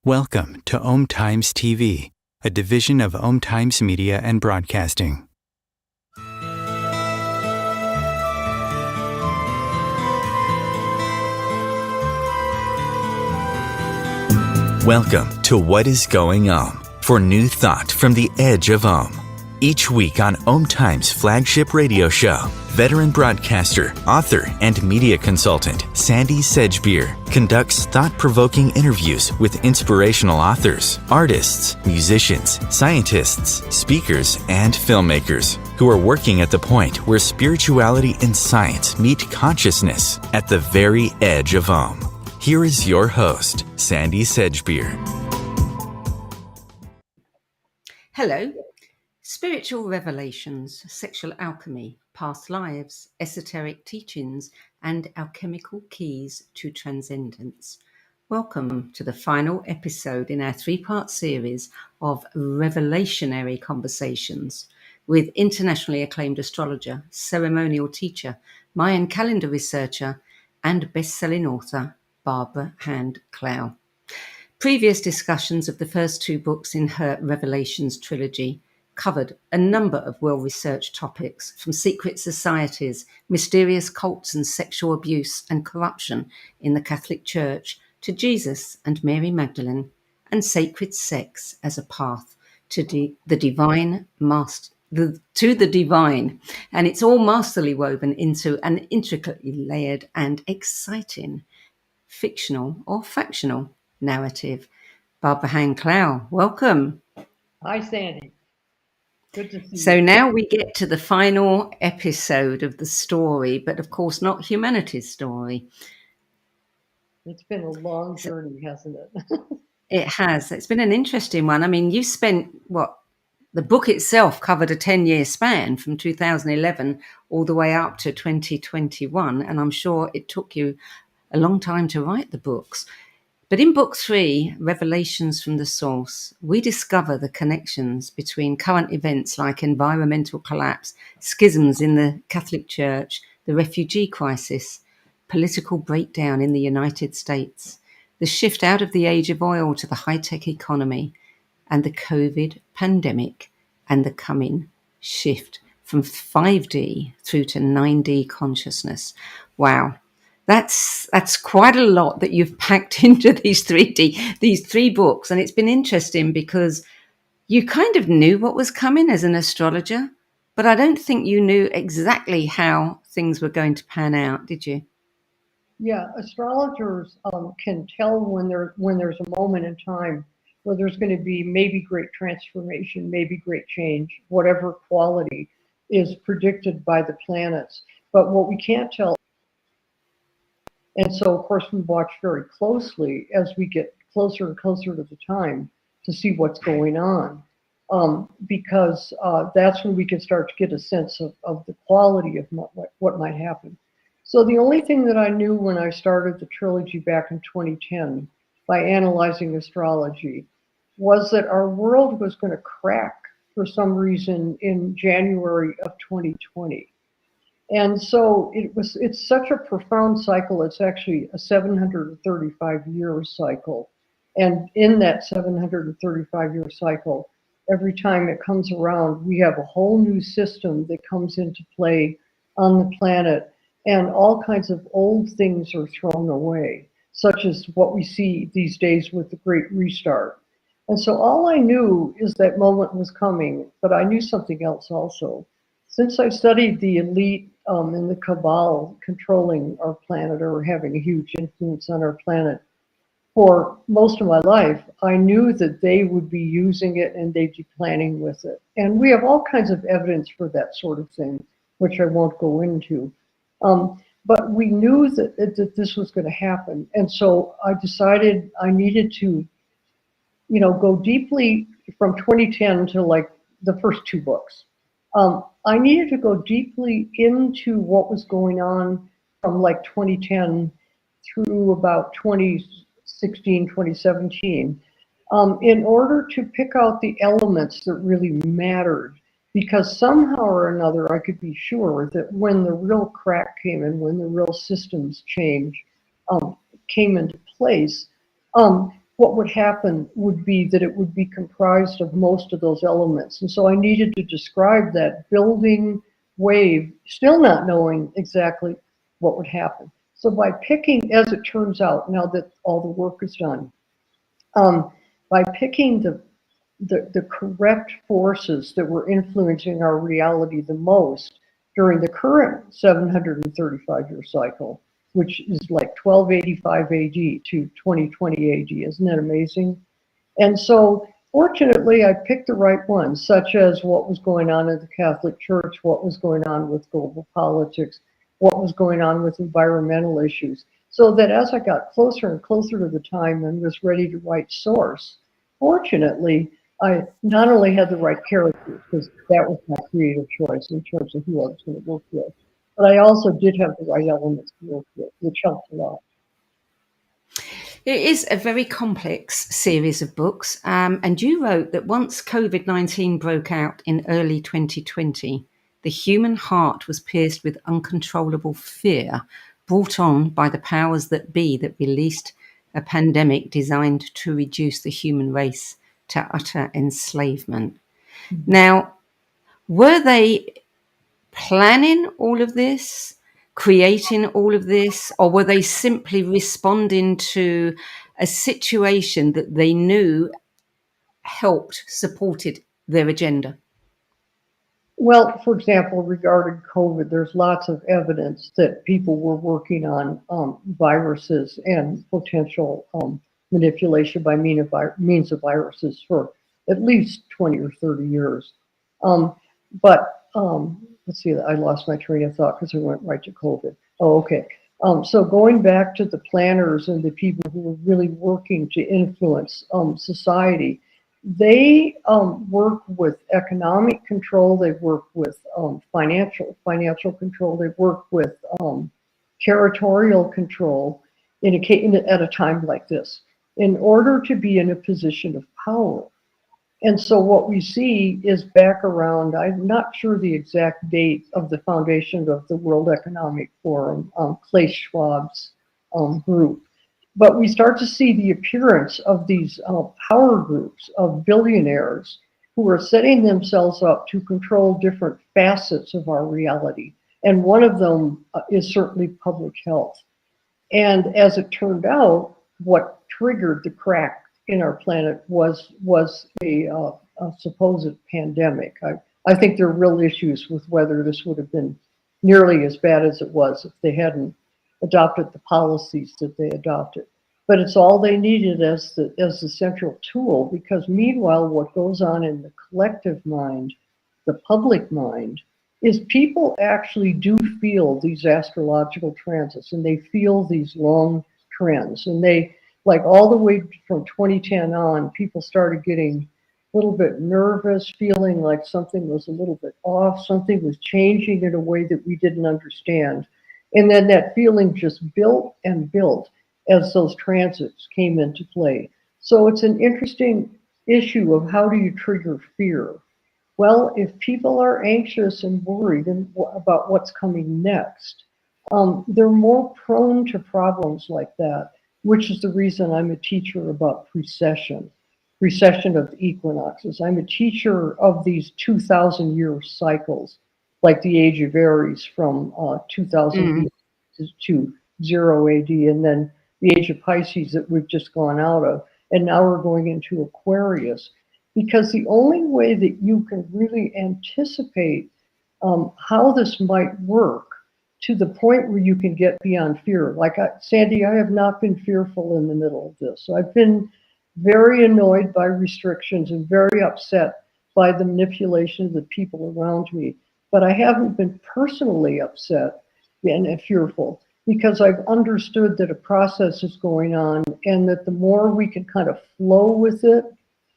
Welcome to Om Times TV, a division of Om Times Media and Broadcasting. Welcome to What is Going Om, for new thought from the edge of Om. Each week on Om Times' flagship radio show, veteran broadcaster, author, and media consultant Sandie conducts thought-provoking interviews with inspirational authors, artists, musicians, scientists, speakers, and filmmakers who are working at the point where spirituality and science meet consciousness at the very edge of Om. Here is your host, Sandie Sedgbeer. Hello. Spiritual revelations, sexual alchemy, past lives, esoteric teachings, and alchemical keys to transcendence. Welcome to the final episode in our three-part series of revelationary conversations with internationally acclaimed astrologer, ceremonial teacher, Mayan calendar researcher, and best-selling author, Barbara Hand Clow. Previous discussions of the first two books in her Revelations Trilogy covered a number of well-researched topics, from secret societies, mysterious cults and sexual abuse and corruption in the Catholic Church, to Jesus and Mary Magdalene, and sacred sex as a path to the divine. And it's all masterly woven into an intricately layered and exciting fictional or factional narrative. Barbara Hand Clow, welcome. Hi, Sandie. Good to see you. So now we get to the final episode of the story, but of course not humanity's story. It's been a long journey, hasn't it? It has. It's been an interesting one. I mean, you spent, the book itself covered a 10-year span from 2011 all the way up to 2021, and I'm sure it took you a long time to write the books. But in Book 3, Revelations from the Source, we discover the connections between current events like environmental collapse, schisms in the Catholic Church, the refugee crisis, political breakdown in the United States, the shift out of the age of oil to the high-tech economy, and the COVID pandemic, and the coming shift from 5D through to 9D consciousness. Wow. That's quite a lot that you've packed into these three books. And it's been interesting because you kind of knew what was coming as an astrologer, but I don't think you knew exactly how things were going to pan out, did you? Yeah, astrologers can tell when there's a moment in time where there's going to be maybe great transformation, maybe great change, whatever quality is predicted by the planets. But what we can't tell. And so, of course, we watch very closely as we get closer and closer to the time to see what's going on, because that's when we can start to get a sense of the quality of what might happen. So the only thing that I knew when I started the trilogy back in 2010 by analyzing astrology was that our world was going to crack for some reason in January of 2020. And so it's such a profound cycle. It's actually a 735-year cycle. And in that 735-year cycle, every time it comes around, we have a whole new system that comes into play on the planet. And all kinds of old things are thrown away, such as what we see these days with the Great Restart. And so all I knew is that moment was coming, but I knew something else also. Since I studied the elite and the Cabal controlling our planet or having a huge influence on our planet for most of my life, I knew that they would be using it and they'd be planning with it. And we have all kinds of evidence for that sort of thing, which I won't go into. But we knew that this was going to happen. And so I decided I needed to, go deeply from 2010 to like the first two books. I needed to go deeply into what was going on from like 2010 through about 2016, 2017, in order to pick out the elements that really mattered. Because somehow or another, I could be sure that when the real crack came in, when the real systems change came into place, what would happen would be that it would be comprised of most of those elements. And so I needed to describe that building wave, still not knowing exactly what would happen. So by picking, as it turns out, now that all the work is done, by picking the correct forces that were influencing our reality the most during the current 735-year cycle, which is like 1285 AD to 2020 AD. Isn't that amazing? And so fortunately, I picked the right ones, such as what was going on in the Catholic Church, what was going on with global politics, what was going on with environmental issues, so that as I got closer and closer to the time and was ready to write source, fortunately, I not only had the right characters, because that was my creative choice in terms of who I was going to work with, but I also did have the right elements to work with, which helped a lot. It is a very complex series of books, and you wrote that once COVID-19 broke out in early 2020, the human heart was pierced with uncontrollable fear brought on by the powers that be that released a pandemic designed to reduce the human race to utter enslavement. Mm-hmm. Now, were they planning all of this, creating all of this, or were they simply responding to a situation that they knew helped, supported their agenda? Well, for example, regarding COVID, there's lots of evidence that people were working on viruses and potential manipulation by means of viruses for at least 20 or 30 years. Let's see, I lost my train of thought because I went right to COVID. Oh, okay. So going back to the planners and the people who were really working to influence society, they work with economic control, they work with financial control, they work with territorial control at a time like this in order to be in a position of power. And so what we see is back around, I'm not sure the exact date of the foundation of the World Economic Forum, Klaus Schwab's group. But we start to see the appearance of these power groups of billionaires who are setting themselves up to control different facets of our reality. And one of them is certainly public health. And as it turned out, what triggered the crack in our planet was a supposed pandemic. I think there are real issues with whether this would have been nearly as bad as it was if they hadn't adopted the policies that they adopted. But it's all they needed as the central tool, because meanwhile, what goes on in the collective mind, the public mind, is people actually do feel these astrological transits, and they feel these long trends. And they, like all the way from 2010 on, people started getting a little bit nervous, feeling like something was a little bit off, something was changing in a way that we didn't understand. And then that feeling just built and built as those transits came into play. So it's an interesting issue of how do you trigger fear? Well, if people are anxious and worried about what's coming next, they're more prone to problems like that, which is the reason I'm a teacher about precession of the equinoxes. I'm a teacher of these 2,000-year cycles, like the Age of Aries from 2000 to 0 AD, and then the Age of Pisces that we've just gone out of, and now we're going into Aquarius. Because the only way that you can really anticipate how this might work to the point where you can get beyond fear. Like Sandie, I have not been fearful in the middle of this. I've been very annoyed by restrictions and very upset by the manipulation of the people around me. But I haven't been personally upset and fearful, because I've understood that a process is going on, and that the more we can kind of flow with it,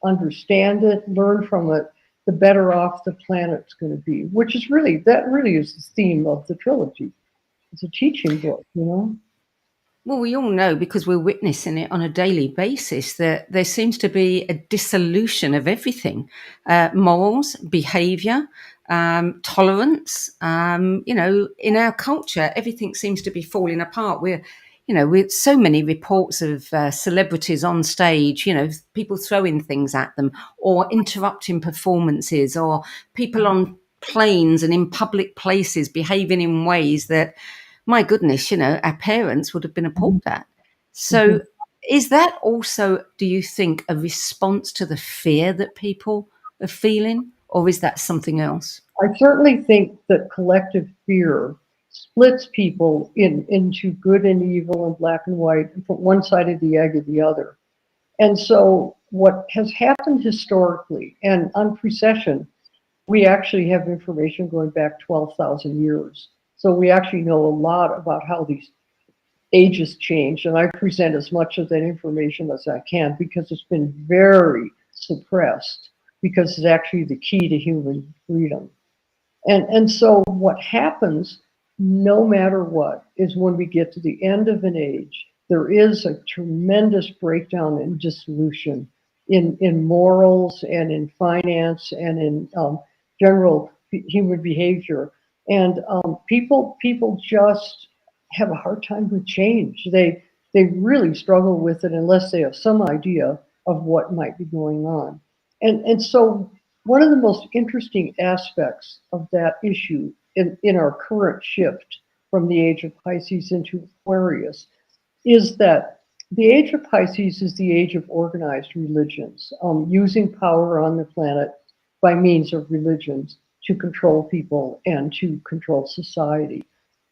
understand it, learn from it, the better off the planet's going to be, which is really is the theme of the trilogy. It's a teaching book, you know? Well, we all know, because we're witnessing it on a daily basis, that there seems to be a dissolution of everything, morals, behavior, tolerance. In our culture, everything seems to be falling apart. We're with so many reports of celebrities on stage, people throwing things at them or interrupting performances, or people on planes and in public places behaving in ways that, my goodness, our parents would have been appalled at. So is that also, do you think, a response to the fear that people are feeling, or is that something else? I certainly think that collective fear splits people into good and evil and black and white, and put one side of the egg or the other. And so what has happened historically, and on precession, we actually have information going back 12,000 years. So we actually know a lot about how these ages change, and I present as much of that information as I can because it's been very suppressed, because it's actually the key to human freedom. And so what happens, no matter what, is when we get to the end of an age, there is a tremendous breakdown in dissolution in morals and in finance and in general human behavior. And people just have a hard time with change. They really struggle with it unless they have some idea of what might be going on. And so one of the most interesting aspects of that issue in our current shift from the age of Pisces into Aquarius is that the age of Pisces is the age of organized religions, using power on the planet by means of religions to control people and to control society.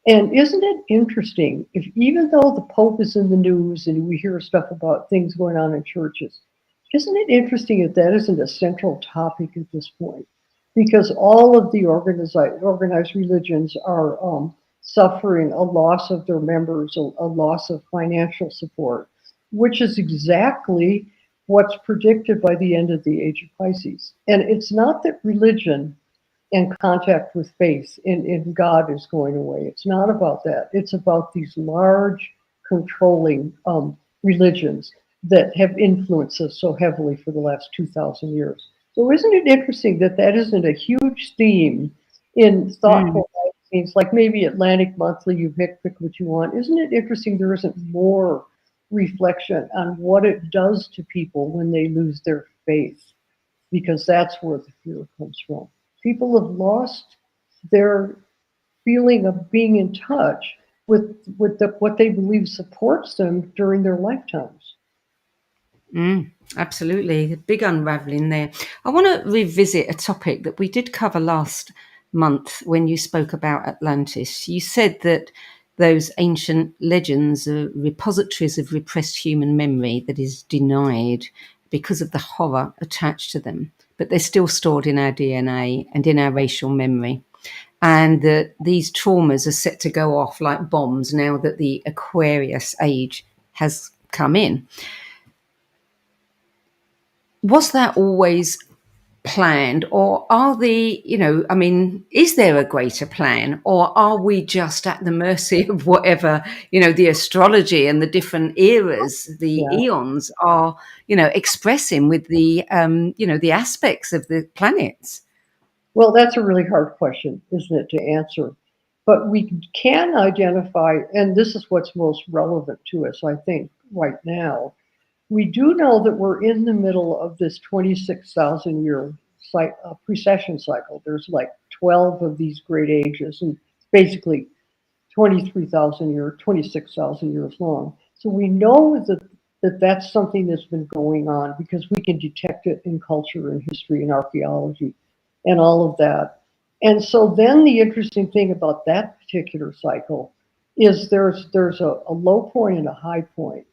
And isn't it interesting, if even though the Pope is in the news and we hear stuff about things going on in churches, isn't it interesting that that isn't a central topic at this point? Because all of the organized religions are suffering a loss of their members, a loss of financial support, which is exactly what's predicted by the end of the age of Pisces. And it's not that religion and contact with faith in God is going away. It's not about that. It's about these large controlling religions that have influenced us so heavily for the last 2,000 years. So isn't it interesting that that isn't a huge theme in thoughtful magazines, like maybe Atlantic Monthly, you pick what you want. Isn't it interesting there isn't more reflection on what it does to people when they lose their faith? Because that's where the fear comes from. People have lost their feeling of being in touch with what they believe supports them during their lifetimes. Absolutely. A big unraveling there. I want to revisit a topic that we did cover last month when you spoke about Atlantis. You said that those ancient legends are repositories of repressed human memory that is denied because of the horror attached to them, but they're still stored in our DNA and in our racial memory. And that these traumas are set to go off like bombs now that the Aquarius age has come in. Was that always planned, or are is there a greater plan, or are we just at the mercy of whatever, the astrology and the different eras, the eons are, expressing with the, the aspects of the planets? Well, that's a really hard question, isn't it, to answer? But we can identify, and this is what's most relevant to us, I think, right now. We do know that we're in the middle of this 26,000 year precession cycle. There's like 12 of these great ages, and basically 23,000 years, 26,000 years long. So we know that that's something that's been going on because we can detect it in culture and history and archaeology and all of that. And so then the interesting thing about that particular cycle is there's a low point and a high point.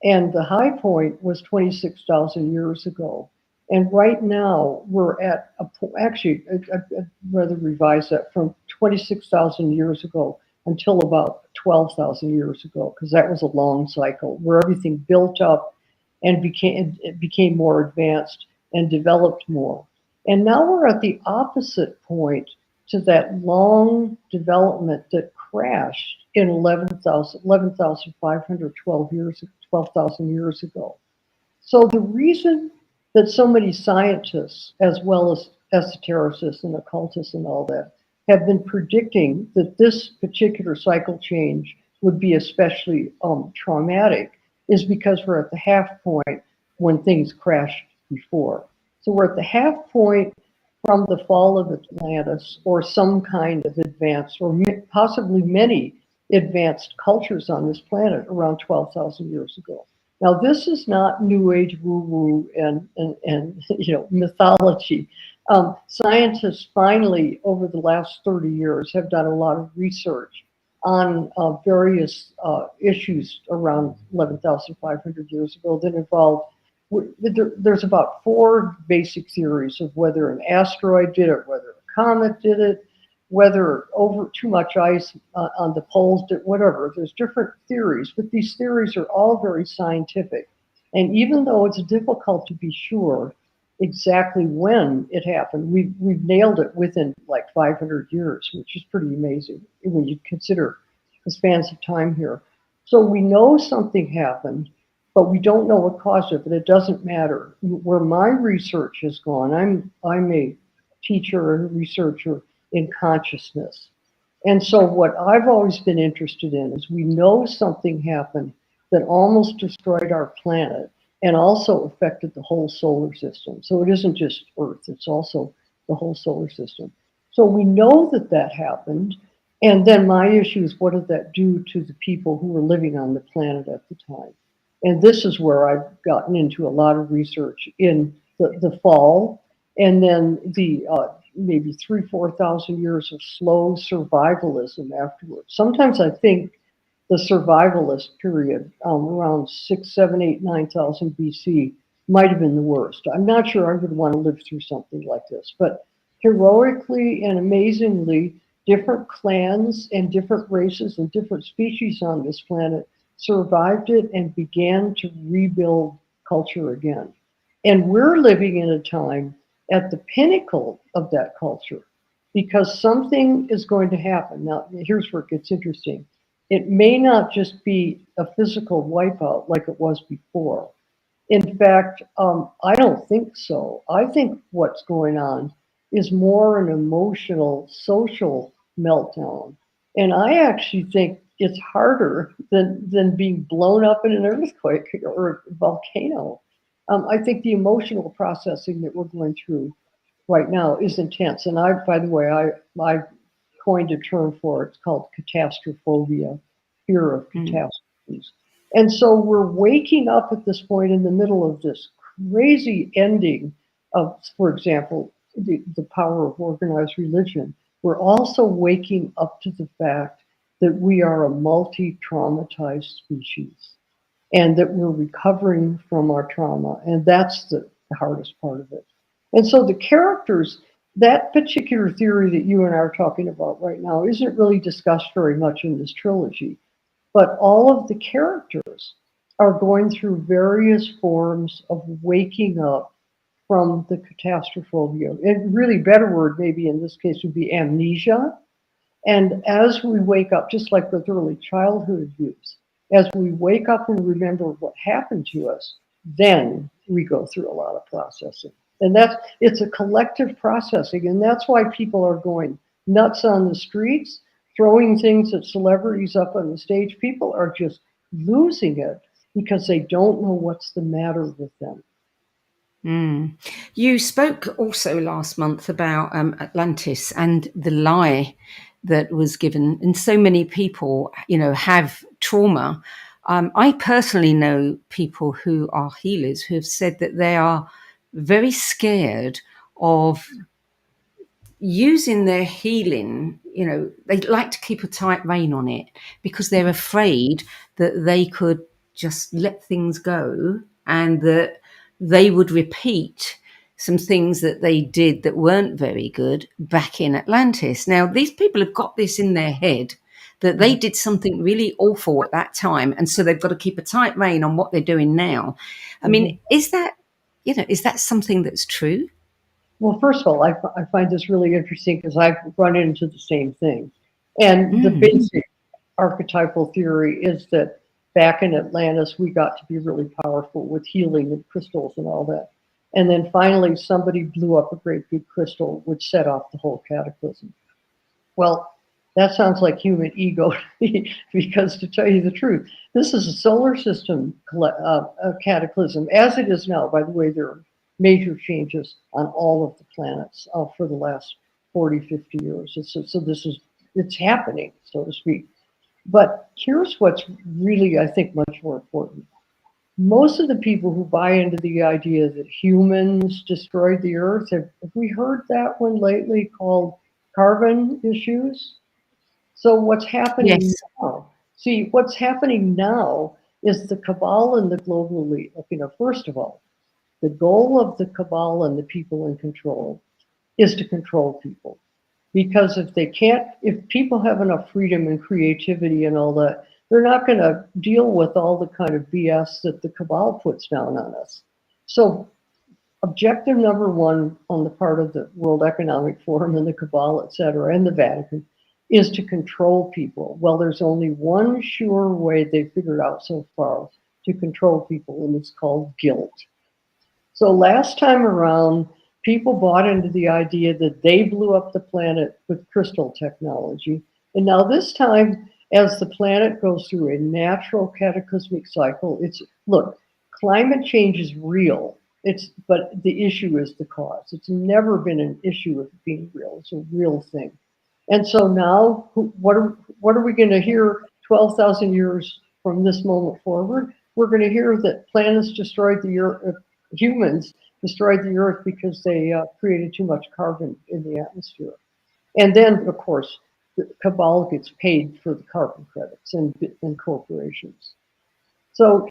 And the high point was 26,000 years ago. And right now we're at I'd rather revise that, from 26,000 years ago until about 12,000 years ago, because that was a long cycle where everything built up and became more advanced and developed more. And now we're at the opposite point to that long development that crashed in 12,000 years ago. So the reason that so many scientists, as well as esotericists and occultists and all that, have been predicting that this particular cycle change would be especially traumatic is because we're at the half point when things crashed before. So we're at the half point from the fall of Atlantis, or some kind of advanced, or possibly many advanced cultures on this planet around 12,000 years ago. Now, this is not New Age woo-woo and mythology. Scientists finally, over the last 30 years, have done a lot of research on various issues around 11,500 years ago that involved, there's about 4 basic theories of whether an asteroid did it, whether a comet did it, whether over too much ice on the poles did, whatever. There's different theories, but these theories are all very scientific. And even though it's difficult to be sure exactly when it happened, we've nailed it within like 500 years, which is pretty amazing when you consider the spans of time here. So we know something happened, but we don't know what caused it, but it doesn't matter. Where my research has gone, I'm a teacher and researcher in consciousness. And so what I've always been interested in is we know something happened that almost destroyed our planet and also affected the whole solar system. So it isn't just Earth, it's also the whole solar system. So we know that that happened. And then my issue is, what did that do to the people who were living on the planet at the time? And this is where I've gotten into a lot of research in the fall, and then the maybe 3,000-4,000 years of slow survivalism afterwards. Sometimes I think the survivalist period around 6, 7, 8, 9,000 BC might have been the worst. I'm not sure I would want to live through something like this, but heroically and amazingly, different clans and different races and different species on this planet survived it and began to rebuild culture again. And we're living in a time at the pinnacle of that culture, because something is going to happen. Now, here's where it gets interesting. It may not just be a physical wipeout like it was before. In fact, I don't think so. I think what's going on is more an emotional, social meltdown. And I actually think it's harder than being blown up in an earthquake or a volcano. I think the emotional processing that we're going through right now is intense. And by the way, I coined a term for it. It's called catastrophobia, fear of catastrophes. And so we're waking up at this point in the middle of this crazy ending of, for example, the power of organized religion. We're also waking up to the fact that we are a multi-traumatized species and that we're recovering from our trauma. And that's the hardest part of it. And so the characters, that particular theory that you and I are talking about right now isn't really discussed very much in this trilogy. But all of the characters are going through various forms of waking up from the catastrophobia. And really better word maybe in this case would be amnesia. And as we wake up, just like with early childhood abuse, as we wake up and remember what happened to us, then we go through a lot of processing. And it's a collective processing. And that's why people are going nuts on the streets, throwing things at celebrities up on the stage. People are just losing it because they don't know what's the matter with them. You spoke also last month about Atlantis and the lie that was given, and so many people, have trauma. I personally know people who are healers who have said that they are very scared of using their healing. They like to keep a tight rein on it because they're afraid that they could just let things go and that they would repeat some things that they did that weren't very good back in Atlantis. Now, these people have got this in their head that they did something really awful at that time, and so they've got to keep a tight rein on what they're doing now. I mean, is that something that's true? Well, first of all, I find this really interesting because I've run into the same thing. And the basic archetypal theory is that back in Atlantis, we got to be really powerful with healing and crystals and all that. And then finally, somebody blew up a great big crystal, which set off the whole cataclysm. Well, That sounds like human ego to me, because to tell you the truth, this is a solar system cataclysm, as it is now. By the way, there are major changes on all of the planets for the last 40, 50 years. So this is, it's happening, so to speak. But here's what's really, I think, much more important. Most of the people who buy into the idea that humans destroyed the earth, have we heard that one lately, called carbon issues? So what's happening Yes. now? See, what's happening now is the Cabal and the global elite. First of all, the goal of the Cabal and the people in control is to control people. Because if people have enough freedom and creativity and all that, they're not going to deal with all the kind of BS that the Cabal puts down on us. So objective number one on the part of the World Economic Forum and the Cabal, et cetera, and the Vatican, is to control people. Well, there's only one sure way they've figured out so far to control people, and it's called guilt. So last time around, people bought into the idea that they blew up the planet with crystal technology. And now this time, as the planet goes through a natural cataclysmic cycle, look, climate change is real. But the issue is the cause. It's never been an issue of being real. It's a real thing. And so now, what are we going to hear 12,000 years from this moment forward? We're going to hear that planets destroyed the earth, humans destroyed the earth because they created too much carbon in the atmosphere. And then, of course, the Cabal gets paid for the carbon credits and corporations. So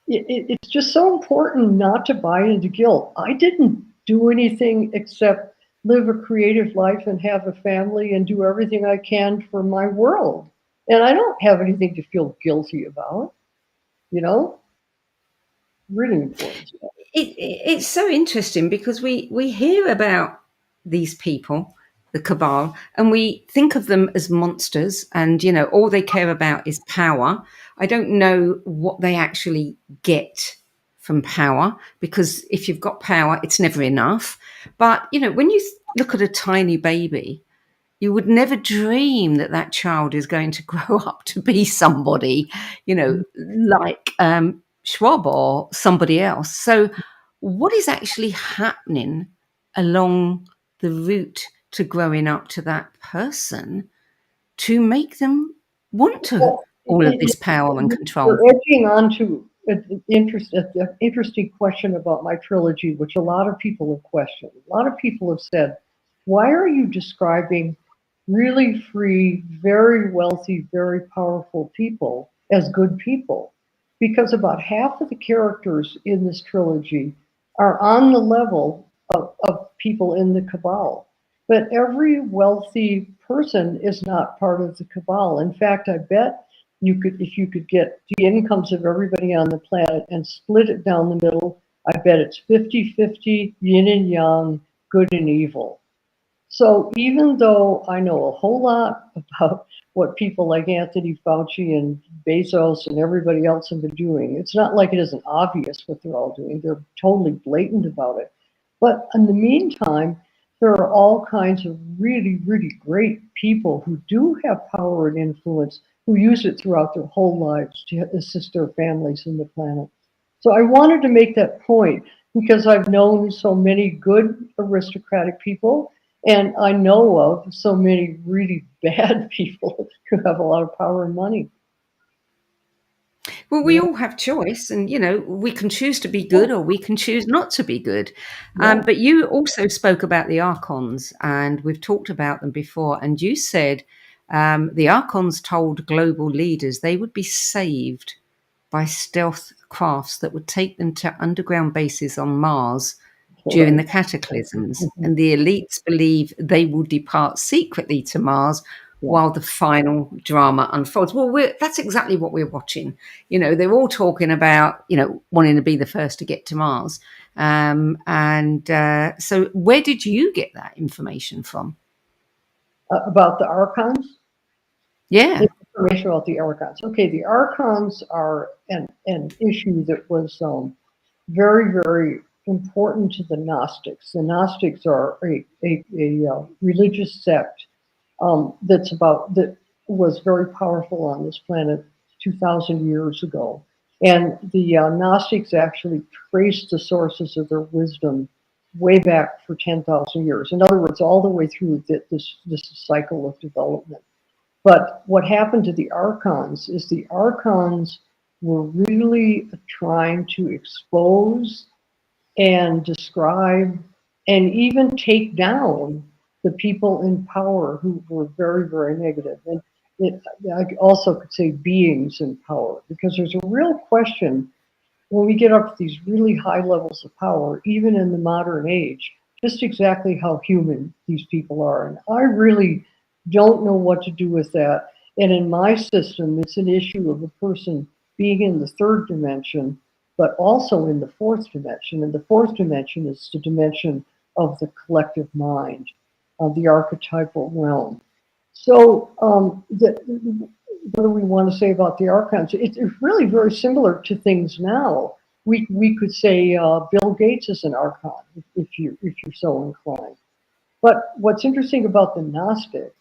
it's just so important not to buy into guilt. I didn't do anything except live a creative life and have a family and do everything I can for my world. And I don't have anything to feel guilty about, really important stuff. It's so interesting because we hear about these people, the Cabal, and we think of them as monsters, and all they care about is power. I don't know what they actually get from power, because if you've got power, it's never enough. But when you look at a tiny baby, you would never dream that that child is going to grow up to be somebody, like Schwab or somebody else. So what is actually happening along the route to growing up to that person to make them want to all of this power and control? We're edging on to an interesting question about my trilogy, which a lot of people have questioned. A lot of people have said, why are you describing really free, very wealthy, very powerful people as good people? Because about half of the characters in this trilogy are on the level of people in the Cabal. But every wealthy person is not part of the Cabal. In fact, I bet if you could get the incomes of everybody on the planet and split it down the middle, I bet it's 50-50, yin and yang, good and evil. So even though I know a whole lot about what people like Anthony Fauci and Bezos and everybody else have been doing, it's not like it isn't obvious what they're all doing. They're totally blatant about it. But in the meantime, there are all kinds of really, really great people who do have power and influence, who use it throughout their whole lives to assist their families and the planet. So I wanted to make that point because I've known so many good aristocratic people, and I know of so many really bad people who have a lot of power and money. Well, we all have choice, and we can choose to be good or we can choose not to be good. But you also spoke about the Archons, and we've talked about them before. And you said the Archons told global leaders they would be saved by stealth crafts that would take them to underground bases on Mars during the cataclysms. And the elites believe they will depart secretly to Mars while the final drama unfolds. Well, that's exactly what we're watching. They're all talking about, wanting to be the first to get to Mars. So where did you get that information from? About the Archons? Yeah. Information about the Archons. Okay, the Archons are an issue that was very, very important to the Gnostics. The Gnostics are a religious sect that was very powerful on this planet 2,000 years ago. And the Gnostics actually traced the sources of their wisdom way back for 10,000 years. In other words, all the way through this cycle of development. But what happened to the Archons is the Archons were really trying to expose and describe and even take down the people in power who were very, very negative. And I also could say beings in power, because there's a real question when we get up to these really high levels of power, even in the modern age, just exactly how human these people are. And I really don't know what to do with that. And in my system, it's an issue of a person being in the third dimension, but also in the fourth dimension. And the fourth dimension is the dimension of the collective mind, of the archetypal realm. So what do we want to say about the Archons? It's really very similar to things now. We could say Bill Gates is an Archon, if you're so inclined. But what's interesting about the Gnostics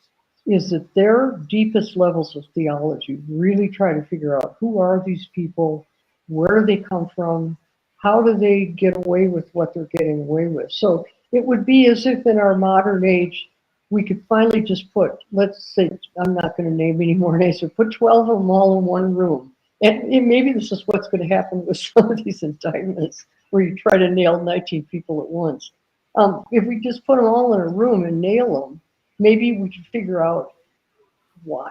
is that their deepest levels of theology really try to figure out who are these people, where do they come from, how do they get away with what they're getting away with. So it would be as if in our modern age, we could finally just put, let's say, I'm not going to name any more names, but put 12 of them all in one room. And maybe this is what's going to happen with some of these indictments, where you try to nail 19 people at once. If we just put them all in a room and nail them, maybe we could figure out why.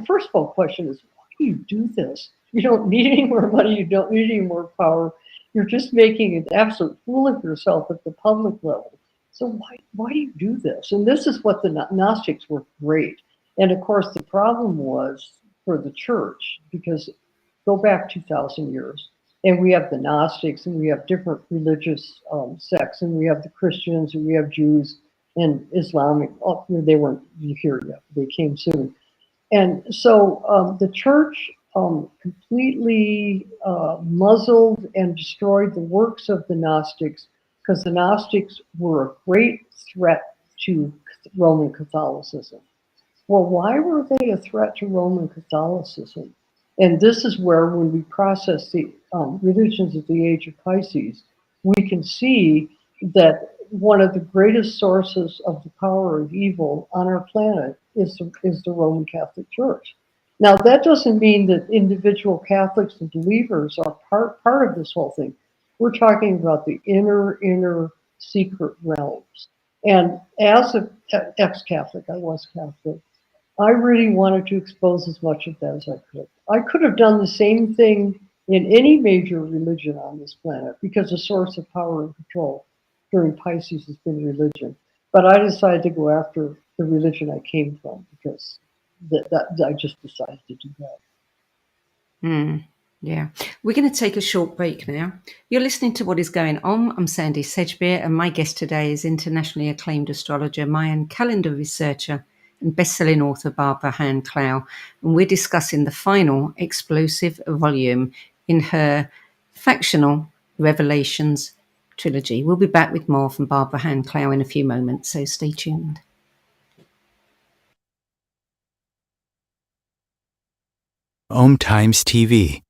First of all, the question is, why do you do this? You don't need any more money. You don't need any more power. You're just making an absolute fool of yourself at the public level. So why do you do this? And this is what the Gnostics were great. And of course, the problem was for the church, because go back 2,000 years, and we have the Gnostics, and we have different religious sects, and we have the Christians, and we have Jews, and Islamic. Oh, they weren't here yet. They came soon. And so the church completely muzzled and destroyed the works of the Gnostics, because the Gnostics were a great threat to Roman Catholicism. Well, why were they a threat to Roman Catholicism? And this is where, when we process the religions of the age of Pisces, we can see that one of the greatest sources of the power of evil on our planet is the Roman Catholic Church. Now, that doesn't mean that individual Catholics and believers are part of this whole thing. We're talking about the inner secret realms. And as an ex-Catholic, I was Catholic, I really wanted to expose as much of that as I could. I could have done the same thing in any major religion on this planet, because the source of power and control during Pisces has been religion. But I decided to go after the religion I came from, because I just decided to do that. Yeah. We're going to take a short break now. You're listening to What Is Going On. I'm Sandie Sedgbeer, and my guest today is internationally acclaimed astrologer, Mayan calendar researcher, and best-selling author Barbara Hand Clow. And we're discussing the final explosive volume in her fact-ional Revelations Trilogy. We'll be back with more from Barbara Hand Clow in a few moments, so stay tuned. Om Times TV.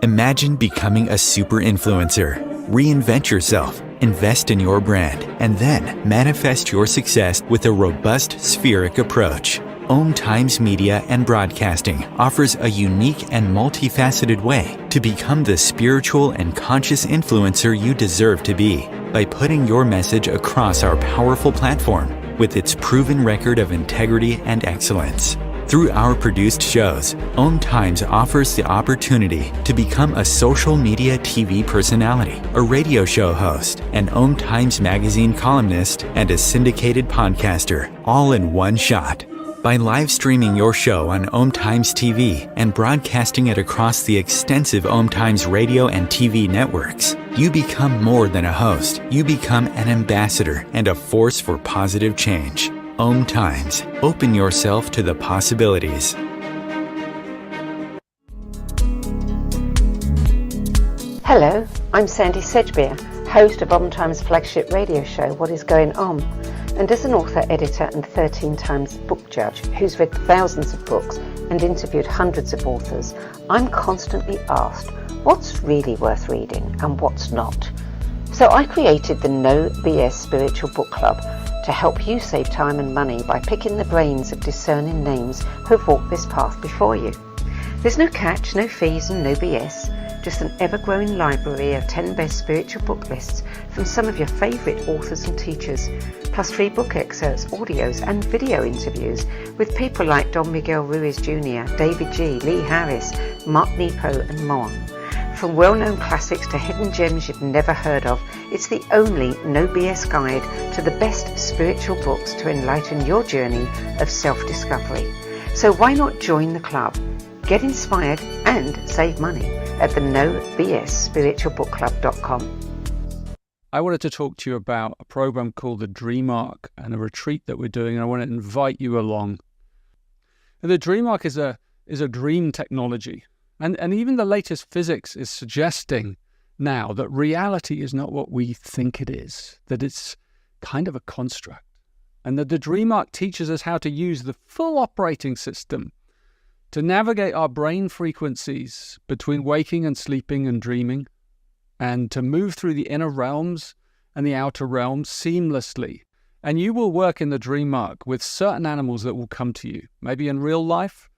Imagine becoming a super influencer. Reinvent yourself, invest in your brand, and then manifest your success with a robust spheric approach. Om Times Media and Broadcasting offers a unique and multifaceted way to become the spiritual and conscious influencer you deserve to be by putting your message across our powerful platform with its proven record of integrity and excellence. Through our produced shows, Om Times offers the opportunity to become a social media TV personality, a radio show host, an Om Times magazine columnist, and a syndicated podcaster, all in one shot. By live streaming your show on Om Times TV and broadcasting it across the extensive Om Times radio and TV networks, you become more than a host. You become an ambassador and a force for positive change. Om Times. Open yourself to the possibilities. Hello, I'm Sandie Sedgbeer, host of Om Times' flagship radio show, What Is Going On. And as an author, editor and 13 times book judge who's read thousands of books and interviewed hundreds of authors, I'm constantly asked what's really worth reading and what's not. So I created the No BS Spiritual Book Club to help you save time and money by picking the brains of discerning names who've walked this path before you. There's no catch, no fees and no BS, just an ever-growing library of 10 best spiritual book lists from some of your favourite authors and teachers, plus free book excerpts, audios and video interviews with people like Don Miguel Ruiz Jr., David G., Lee Harris, Mark Nepo and more. From well-known classics to hidden gems you've never heard of, it's the only no BS guide to the best spiritual books to enlighten your journey of self-discovery. So why not join the club? Get inspired and save money at the nobsspiritualbookclub.com. I wanted to talk to you about a program called the Dream Arc and a retreat that we're doing, and I want to invite you along. And the Dream Arc is a dream technology. And even the latest physics is suggesting now that reality is not what we think it is, that it's kind of a construct. And that the Dream Arc teaches us how to use the full operating system to navigate our brain frequencies between waking and sleeping and dreaming, and to move through the inner realms and the outer realms seamlessly. And you will work in the Dream Arc with certain animals that will come to you, maybe in real life,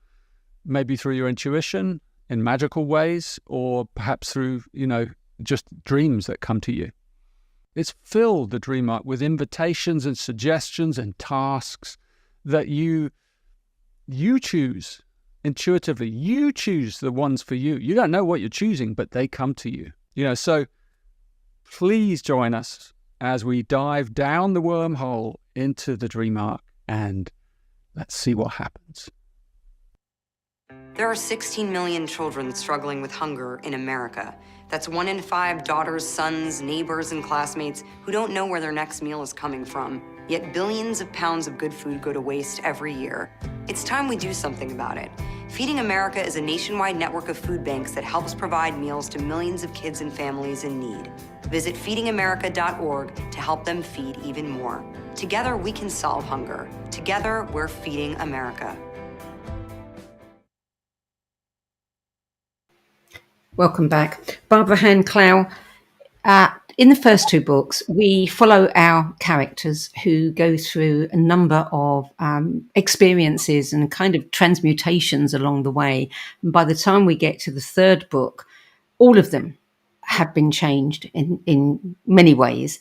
maybe through your intuition, in magical ways, or perhaps through, just dreams that come to you. It's filled, the Dream Arc, with invitations and suggestions and tasks that you choose intuitively. You choose the ones for you. You don't know what you're choosing, but they come to you. So please join us as we dive down the wormhole into the Dream Arc, and let's see what happens. There are 16 million children struggling with hunger in America. That's 1 in 5 daughters, sons, neighbors, and classmates who don't know where their next meal is coming from. Yet billions of pounds of good food go to waste every year. It's time we do something about it. Feeding America is a nationwide network of food banks that helps provide meals to millions of kids and families in need. Visit feedingamerica.org to help them feed even more. Together, we can solve hunger. Together, we're feeding America. Welcome back. Barbara Hand Clow. In the first 2 books, we follow our characters who go through a number of experiences and kind of transmutations along the way. And by the time we get to the 3rd book, all of them have been changed in many ways.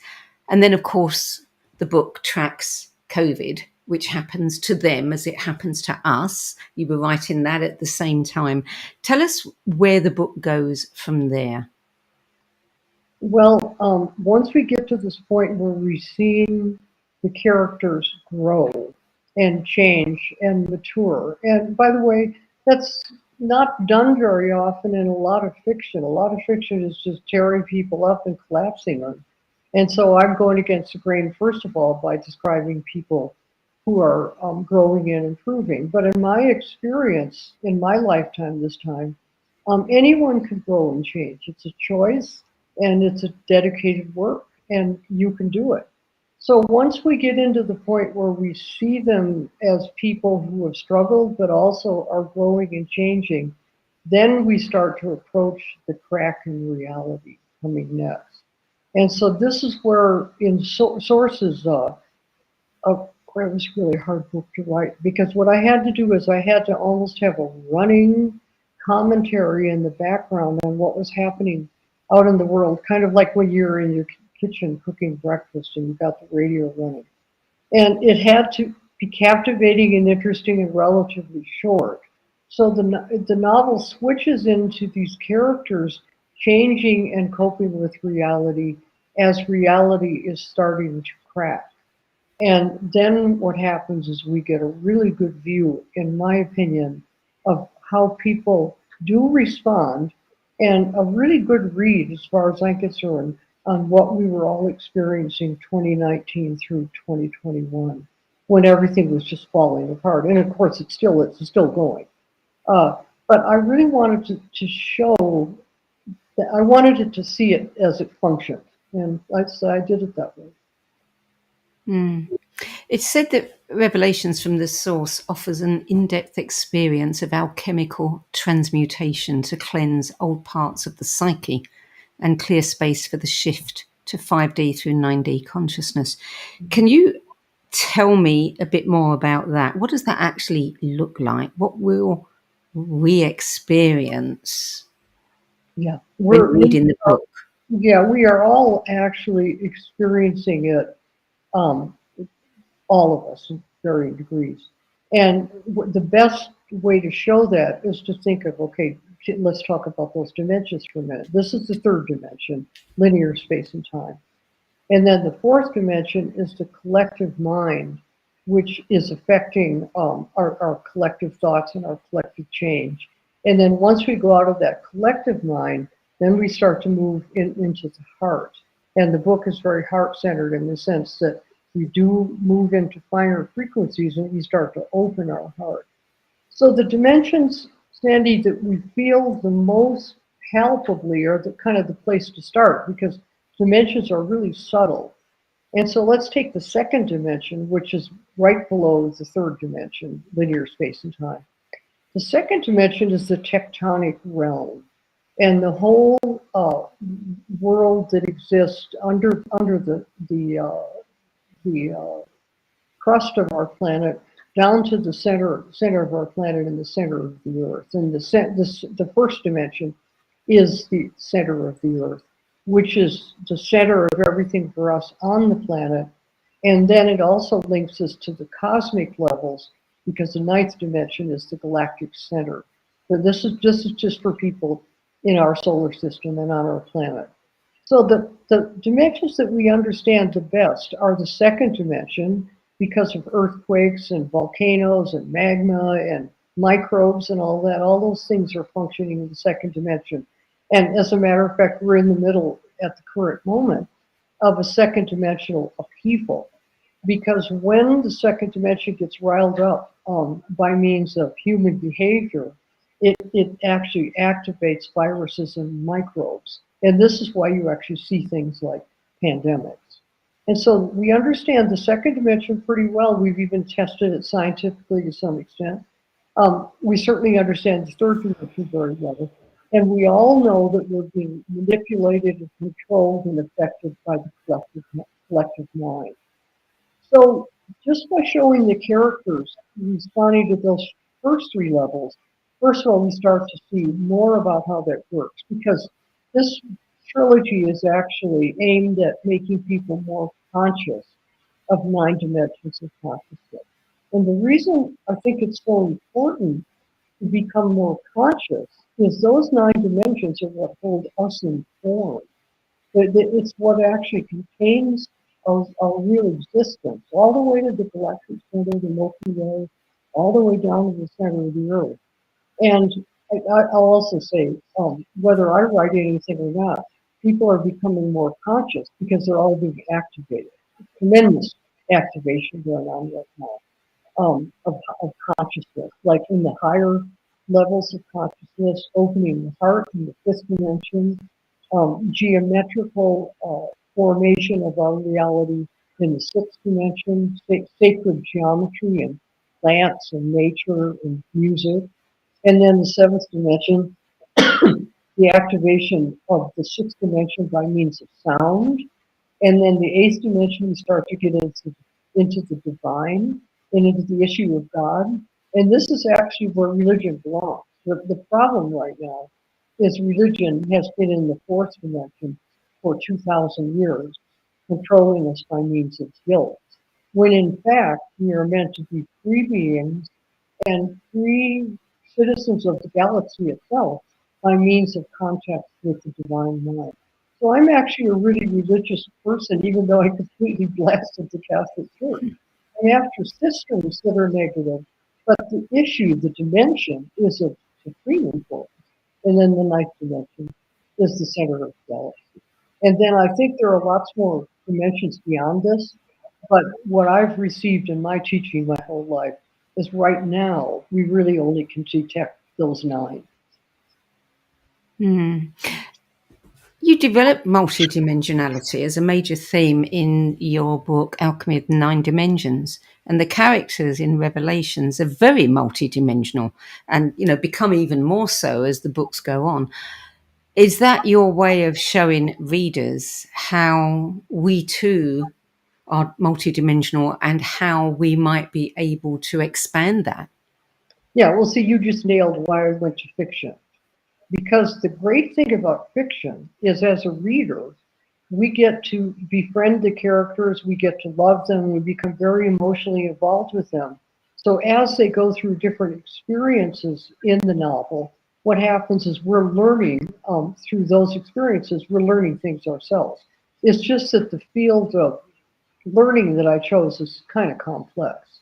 And then, of course, the book tracks COVID, which happens to them as it happens to us. You were writing that at the same time. Tell us where the book goes from there. Well, once we get to this point where we're seeing the characters grow and change and mature, and by the way, that's not done very often in a lot of fiction. A lot of fiction is just tearing people up and collapsing them. And so I'm going against the grain, first of all, by describing people who are growing and improving. But in my experience, in my lifetime this time, anyone can grow and change. It's a choice. And it's a dedicated work, and you can do it. So once we get into the point where we see them as people who have struggled, but also are growing and changing, then we start to approach the crack in reality coming next. And so this is where in sources, it was a really hard book to write, because what I had to do is I had to almost have a running commentary in the background on what was happening out in the world, kind of like when you're in your kitchen cooking breakfast and you've got the radio running. And it had to be captivating and interesting and relatively short. So the novel switches into these characters changing and coping with reality as reality is starting to crack. And then what happens is we get a really good view, in my opinion, of how people do respond, and a really good read, as far as I'm concerned, on what we were all experiencing 2019 through 2021, when everything was just falling apart. And of course, it's still going. But I really wanted to show that I wanted it to see it as it functioned, and I did it that way. It's said that Revelations from the Source offers an in-depth experience of alchemical transmutation to cleanse old parts of the psyche and clear space for the shift to 5D through 9D consciousness. Can you tell me a bit more about that? What does that actually look like? What will we experience Yeah, when reading the book? we are all actually experiencing it, all of us in varying degrees. And the best way to show that is to think of, okay, let's talk about those dimensions for a minute. This is the third dimension, linear space and time. And then the fourth dimension is the collective mind, which is affecting our collective thoughts and our collective change. And then once we go out of that collective mind, then we start to move into the heart. And the book is very heart-centered in the sense that we do move into finer frequencies and we start to open our heart. So the dimensions, Sandie, that we feel the most palpably are the kind of the place to start, because dimensions are really subtle. And so let's take the second dimension, which is right below the third dimension, linear space and time. The second dimension is the tectonic realm, and the whole world that exists under the crust of our planet down to the center of our planet and the center of the earth. And the first dimension is the center of the earth, which is the center of everything for us on the planet. And then it also links us to the cosmic levels, because the ninth dimension is the galactic center. So this is just for people in our solar system and on our planet. So the dimensions that we understand the best are the second dimension, because of earthquakes and volcanoes and magma and microbes and all that. All those things are functioning in the second dimension. And as a matter of fact, we're in the middle at the current moment of a second dimensional upheaval, because when the second dimension gets riled up by means of human behavior, it actually activates viruses and microbes. And this is why you actually see things like pandemics. And so we understand the second dimension pretty well. We've even tested it scientifically to some extent. We certainly understand the third dimension very well. And we all know that we're being manipulated and controlled and affected by the collective mind. So just by showing the characters responding to those first three levels, first of all, we start to see more about how that works, because this trilogy is actually aimed at making people more conscious of 9 dimensions of consciousness. And the reason I think it's so important to become more conscious is those 9 dimensions are what hold us in form. It's what actually contains our real existence, all the way to the galactic center, the Milky Way, all the way down to the center of the Earth. And I'll also say, whether I write anything or not, people are becoming more conscious because they're all being activated. Tremendous activation going on right now of consciousness, like in the higher levels of consciousness, opening the heart in the fifth dimension, geometrical formation of our reality in the sixth dimension, sacred geometry and plants and nature and music. And then the seventh dimension, the activation of the sixth dimension by means of sound. And then the eighth dimension, we start to get into the divine and into the issue of God. And this is actually where religion belongs. The problem right now is religion has been in the fourth dimension for 2,000 years, controlling us by means of guilt, when in fact we are meant to be free beings and free citizens of the galaxy itself by means of contact with the divine mind. So I'm actually a really religious person, even though I completely blasted the Catholic Church. I'm after systems that are negative, but the issue, the dimension, is of supreme importance. And then the ninth dimension is the center of the galaxy. And then I think there are lots more dimensions beyond this, but what I've received in my teaching my whole life is right now we really only can detect those 9. You You develop multidimensionality as a major theme in your book, Alchemy of the Nine Dimensions. And the characters in Revelations are very multidimensional and, become even more so as the books go on. Is that your way of showing readers how we too are multidimensional and how we might be able to expand that? Yeah, well, see, you just nailed why I went to fiction. Because the great thing about fiction is, as a reader, we get to befriend the characters, we get to love them, we become very emotionally involved with them. So as they go through different experiences in the novel, what happens is we're learning through those experiences, we're learning things ourselves. It's just that the field of learning that I chose is kind of complex.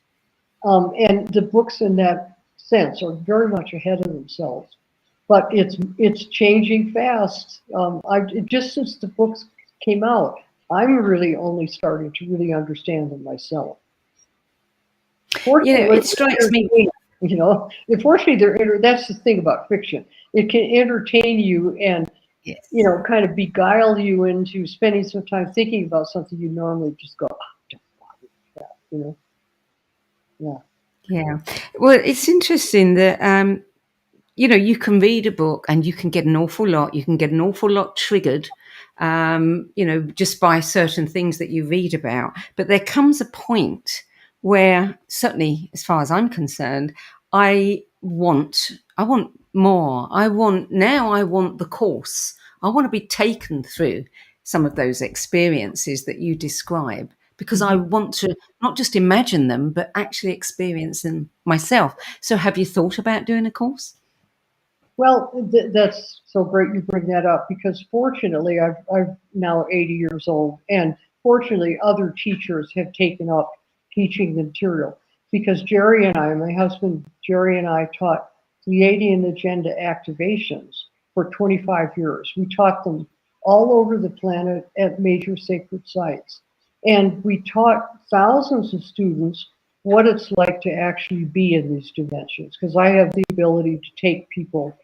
And the books in that sense are very much ahead of themselves. But it's changing fast. Just since the books came out, I'm really only starting to really understand them myself. Fortunately, it strikes me. Unfortunately, that's the thing about fiction. It can entertain you and Yes. kind of beguile you into spending some time thinking about something you normally just go, don't bother with that, Yeah. Yeah. Well, it's interesting that you can read a book and you can get an awful lot. You can get an awful lot triggered, just by certain things that you read about. But there comes a point where, certainly as far as I'm concerned, I want more. I want the course. I want to be taken through some of those experiences that you describe, because I want to not just imagine them, but actually experience them myself. So have you thought about doing a course? Well, that's so great you bring that up, because fortunately I'm now 80 years old, and fortunately other teachers have taken up teaching the material, because my husband Jerry and I taught Pleiadian agenda activations for 25 years. We taught them all over the planet at major sacred sites. And we taught thousands of students what it's like to actually be in these dimensions, because I have the ability to take people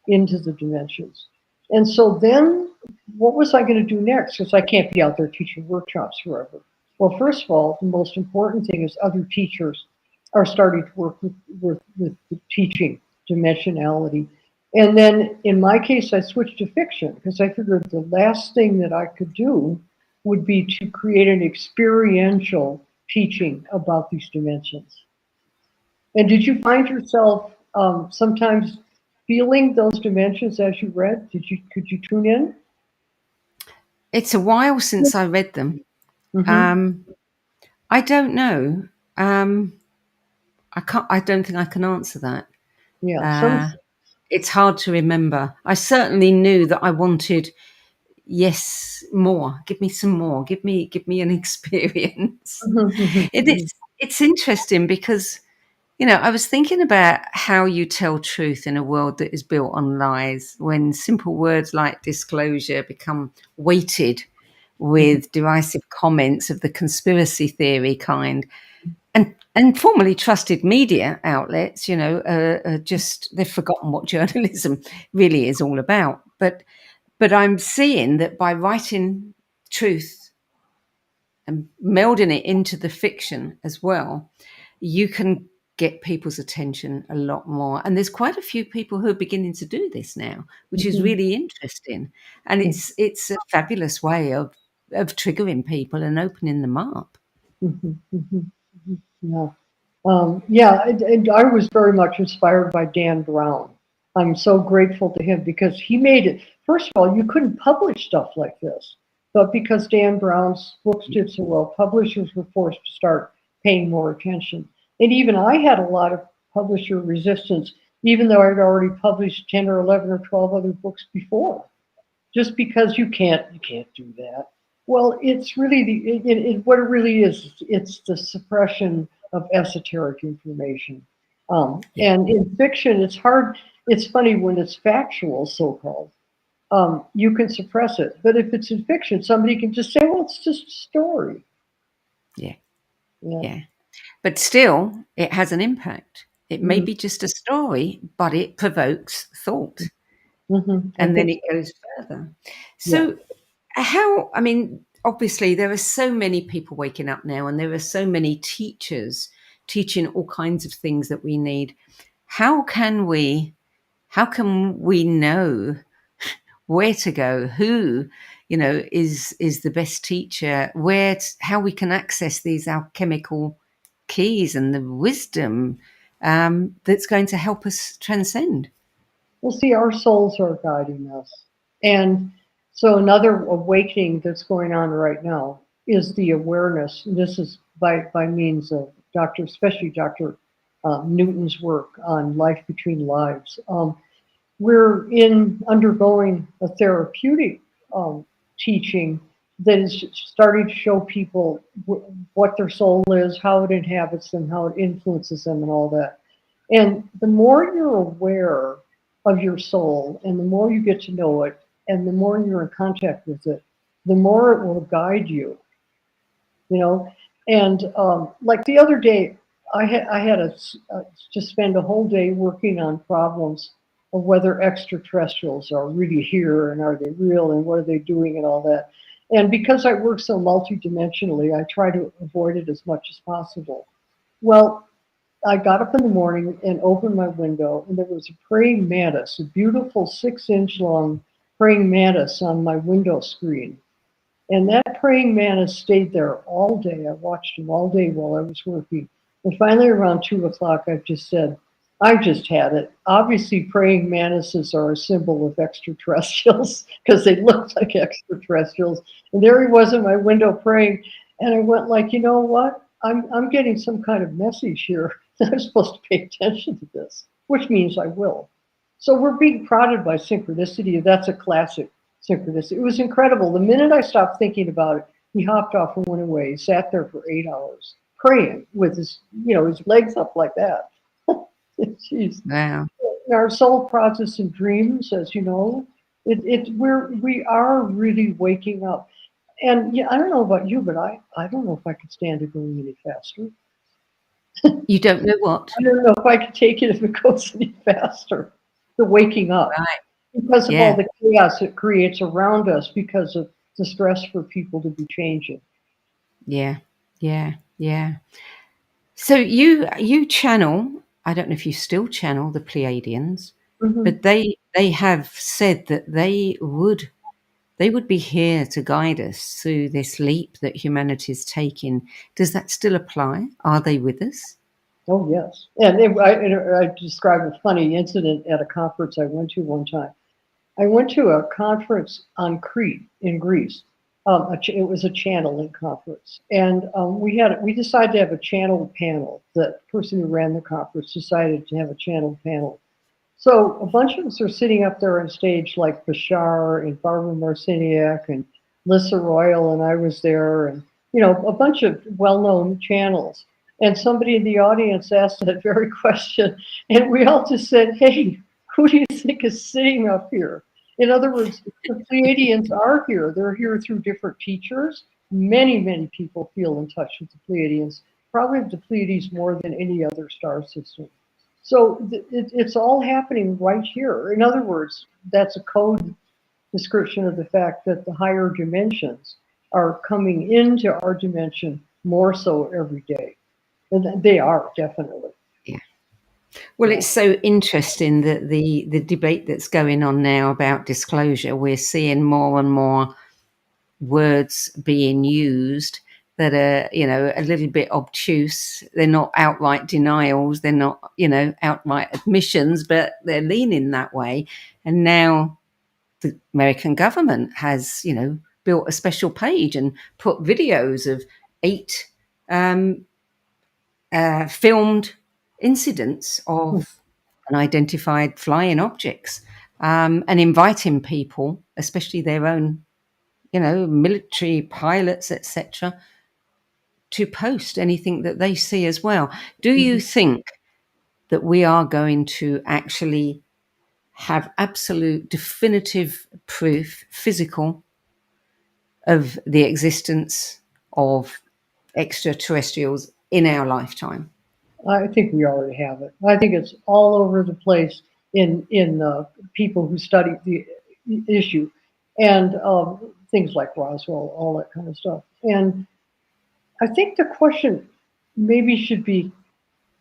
into the dimensions. And so then what was I going to do next? Because I can't be out there teaching workshops forever. Well, first of all, the most important thing is other teachers are starting to work with the teaching dimensionality. And then in my case, I switched to fiction because I figured the last thing that I could do would be to create an experiential teaching about these dimensions. And did you find yourself sometimes feeling those dimensions as you read? Could you tune in? It's a while since I read them. I don't know. I don't think I can answer that. Yeah. It's hard to remember. I certainly knew that I wanted, more. Give me some more. Give me an experience. It's interesting because, I was thinking about how you tell truth in a world that is built on lies, when simple words like disclosure become weighted with derisive comments of the conspiracy theory kind. And formerly trusted media outlets, they've forgotten what journalism really is all about. But I'm seeing that by writing truth and melding it into the fiction as well, you can get people's attention a lot more. And there's quite a few people who are beginning to do this now, which is really interesting. And it's a fabulous way of triggering people and opening them up. Yeah. And I was very much inspired by Dan Brown. I'm so grateful to him because he made it. First of all, you couldn't publish stuff like this. But because Dan Brown's books did so well, publishers were forced to start paying more attention. And even I had a lot of publisher resistance, even though I'd already published 10 or 11 or 12 other books before. Just because you can't do that. Well, it's really what it really is. It's the suppression of esoteric information. And in fiction, it's hard. It's funny when it's factual, so-called. You can suppress it, but if it's in fiction, somebody can just say, "Well, it's just a story." Yeah. But still, it has an impact. It may be just a story, but it provokes thought. And then it goes further. So obviously there are so many people waking up now, and there are so many teachers teaching all kinds of things that we need. How can we know where to go, who, is the best teacher, how we can access these alchemical keys and the wisdom that's going to help us transcend? Well, see, our souls are guiding us. And so another awakening that's going on right now is the awareness. This is by means of especially Dr. Newton's work on life between lives. We're undergoing a therapeutic teaching that is starting to show people what their soul is, how it inhabits them, how it influences them, and all that. And the more you're aware of your soul, and the more you get to know it, and the more you're in contact with it, the more it will guide you. And like the other day, I had to spend a whole day working on problems of whether extraterrestrials are really here, and are they real, and what are they doing, and all that. And because I work so multidimensionally, I try to avoid it as much as possible. Well, I got up in the morning and opened my window, and there was a praying mantis, a beautiful 6-inch long praying mantis on my window screen. And that praying mantis stayed there all day. I watched him all day while I was working. And finally, around 2 o'clock, I just said, I just had it. Obviously, praying mantises are a symbol of extraterrestrials because they look like extraterrestrials. And there he was in my window praying. And I went like, you know what? I'm getting some kind of message here. I'm supposed to pay attention to this, which means I will. So we're being prodded by synchronicity. That's a classic synchronicity. It was incredible. The minute I stopped thinking about it, he hopped off and went away. He sat there for 8 hours praying with his legs up like that. Jeez. Wow. Our soul prods us in dreams, as you know. We are really waking up. And yeah, I don't know about you, but I don't know if I could stand it going any faster. You don't know what? I don't know if I could take it if it goes any faster. The waking up. Right. Because of all the chaos it creates around us, because of the stress for people to be changing. Yeah. So you channel, I don't know if you still channel the Pleiadians, but they have said that they would be here to guide us through this leap that humanity is taking. Does that still apply? Are they with us? Oh, yes. And I described a funny incident at a conference I went to one time. I went to a conference on Crete in Greece. It was a channeling conference. And we decided to have a channel panel. The person who ran the conference decided to have a channel panel. So a bunch of us are sitting up there on stage, like Bashar and Barbara Marciniak and Lissa Royal, and I was there, and a bunch of well-known channels. And somebody in the audience asked that very question, and we all just said, "Hey, who do you think is sitting up here?" In other words, the Pleiadians are here. They're here through different teachers. Many, many people feel in touch with the Pleiadians, probably the Pleiades more than any other star system. So it's all happening right here. In other words, that's a code description of the fact that the higher dimensions are coming into our dimension more so every day. And they are, definitely. Yeah. Well, it's so interesting that the debate that's going on now about disclosure, we're seeing more and more words being used that are, a little bit obtuse. They're not outright denials. They're not, outright admissions, but they're leaning that way. And now the American government has, built a special page and put videos of 8 filmed incidents of unidentified flying objects, and inviting people, especially their own, military pilots, etc., to post anything that they see as well. Do you think that we are going to actually have absolute definitive proof, physical, of the existence of extraterrestrials in our lifetime? I think we already have it. I think it's all over the place. in people who study the issue, and things like Roswell, all that kind of stuff. And I think the question maybe should be,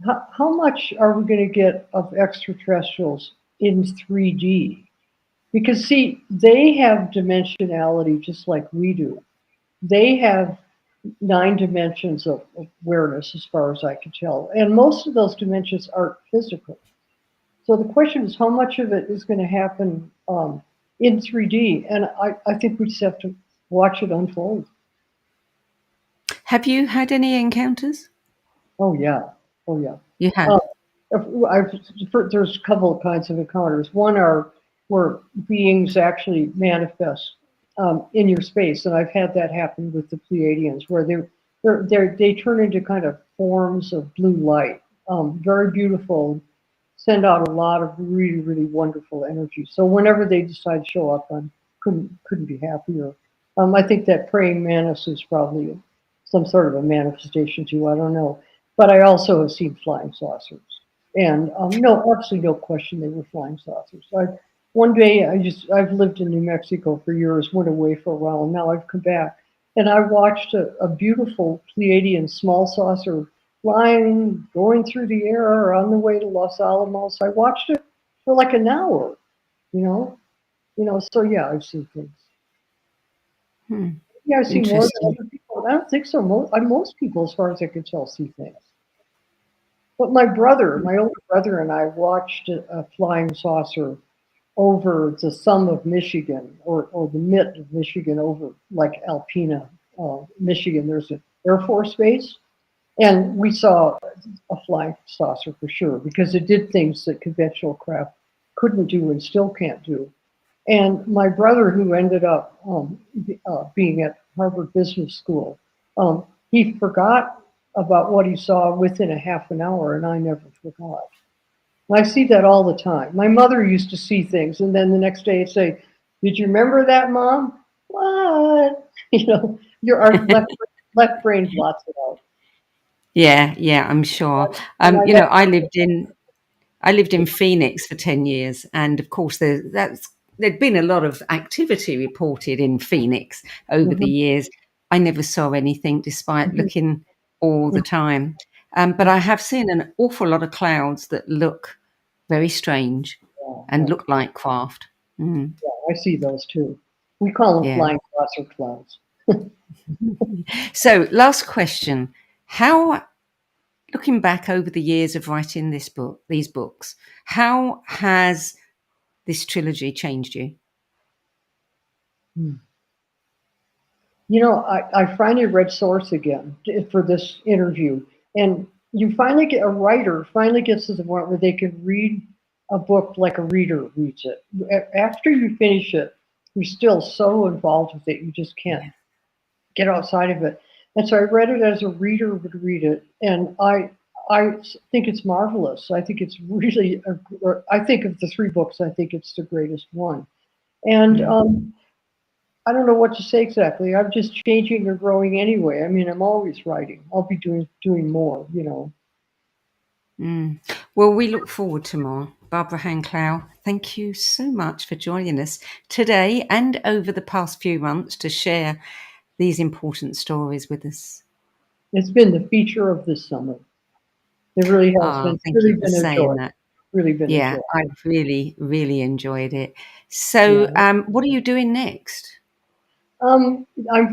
how much are we going to get of extraterrestrials in 3D? Because see, they have dimensionality just like we do. They have 9 dimensions of awareness, as far as I can tell, and most of those dimensions aren't physical. So the question is, how much of it is going to happen in 3D? And I think we just have to watch it unfold. Have you had any encounters? Oh yeah, oh yeah. You have. There's a couple of kinds of encounters. One are where beings actually manifest in your space, and I've had that happen with the Pleiadians, where they turn into kind of forms of blue light, very beautiful, send out a lot of really, really wonderful energy. So whenever they decide to show up, I couldn't be happier. I think that praying mantis is probably some sort of a manifestation too. I don't know, but I also have seen flying saucers, and no, absolutely no question they were flying saucers. One day I've lived in New Mexico for years, went away for a while, and now I've come back, and I watched a beautiful Pleiadian small saucer flying, going through the air on the way to Los Alamos. I watched it for like an hour, you know. So yeah, I've seen things. Yeah, I've seen more than other people. I don't think so. Most people, as far as I can tell, see things. But my older brother, and I watched a flying saucer over the thumb of Michigan, or the mitt of Michigan, over like Alpena, Michigan. There's an Air Force base, and we saw a flying saucer for sure, because it did things that conventional craft couldn't do and still can't do. And my brother, who ended up being at Harvard Business School, he forgot about what he saw within a half an hour, and I never forgot. I see that all the time. My mother used to see things, and then the next day it'd say, "Did you remember that, Mom?" What? Our left brain blots it out. Yeah, I'm sure. I lived in Phoenix for 10 years, and of course there'd been a lot of activity reported in Phoenix over the years. I never saw anything, despite looking all the time. But I have seen an awful lot of clouds that look very strange and look like craft. Yeah, I see those too. We call them flying saucer clouds. So, last question: how, looking back over the years of writing these books, how has this trilogy changed you? I finally read Source again for this interview, and you finally get a writer finally gets to the point where they can read a book like a reader reads it. After you finish it, you're still so involved with it, you just can't get outside of it. And so I read it as a reader would read it, and I think it's marvelous. I think it's really, I think of the 3 books, I think it's the greatest one. And I don't know what to say exactly. I'm just changing or growing anyway. I mean, I'm always writing. I'll be doing more, Well, we look forward to more. Barbara Hand Clow, thank you so much for joining us today and over the past few months to share these important stories with us. It's been the feature of this summer. It really has been. Thank really you for been saying enjoyed. that. Really been Yeah, enjoyed. I've really, really enjoyed it. So, what are you doing next? I'm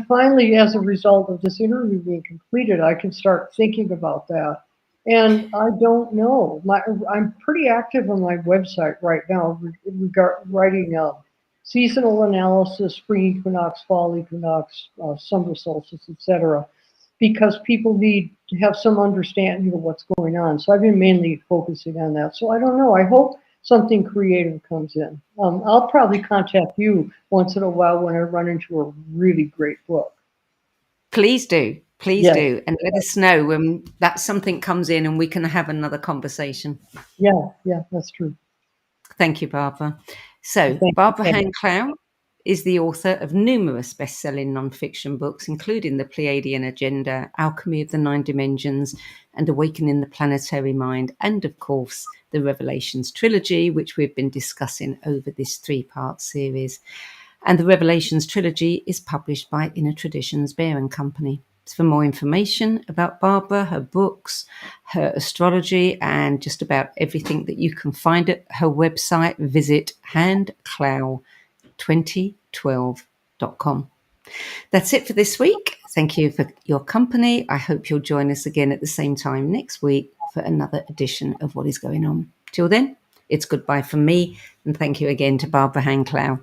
finally, as a result of this interview being completed, I can start thinking about that. And I don't know. I'm pretty active on my website right now, writing seasonal analysis, spring equinox, fall equinox, summer solstice, etc., because people need to have some understanding of what's going on. So I've been mainly focusing on that. So I don't know. I hope something creative comes in. I'll probably contact you once in a while when I run into a really great book. Please do. Please do. And let us know when that something comes in and we can have another conversation. Yeah, that's true. Thank you, Barbara. So, Barbara Hand Clow is the author of numerous best-selling non-fiction books, including The Pleiadian Agenda, Alchemy of the Nine Dimensions, and Awakening the Planetary Mind, and, of course, the Revelations Trilogy, which we've been discussing over this 3-part series. And the Revelations Trilogy is published by Inner Traditions Bear & Company. For more information about Barbara, her books, her astrology, and just about everything that you can find at her website, visit handclow2012.com. That's it for this week. Thank you for your company. I hope you'll join us again at the same time next week for another edition of What is Going On. Till then, it's goodbye from me, and thank you again to Barbara Hand Clow.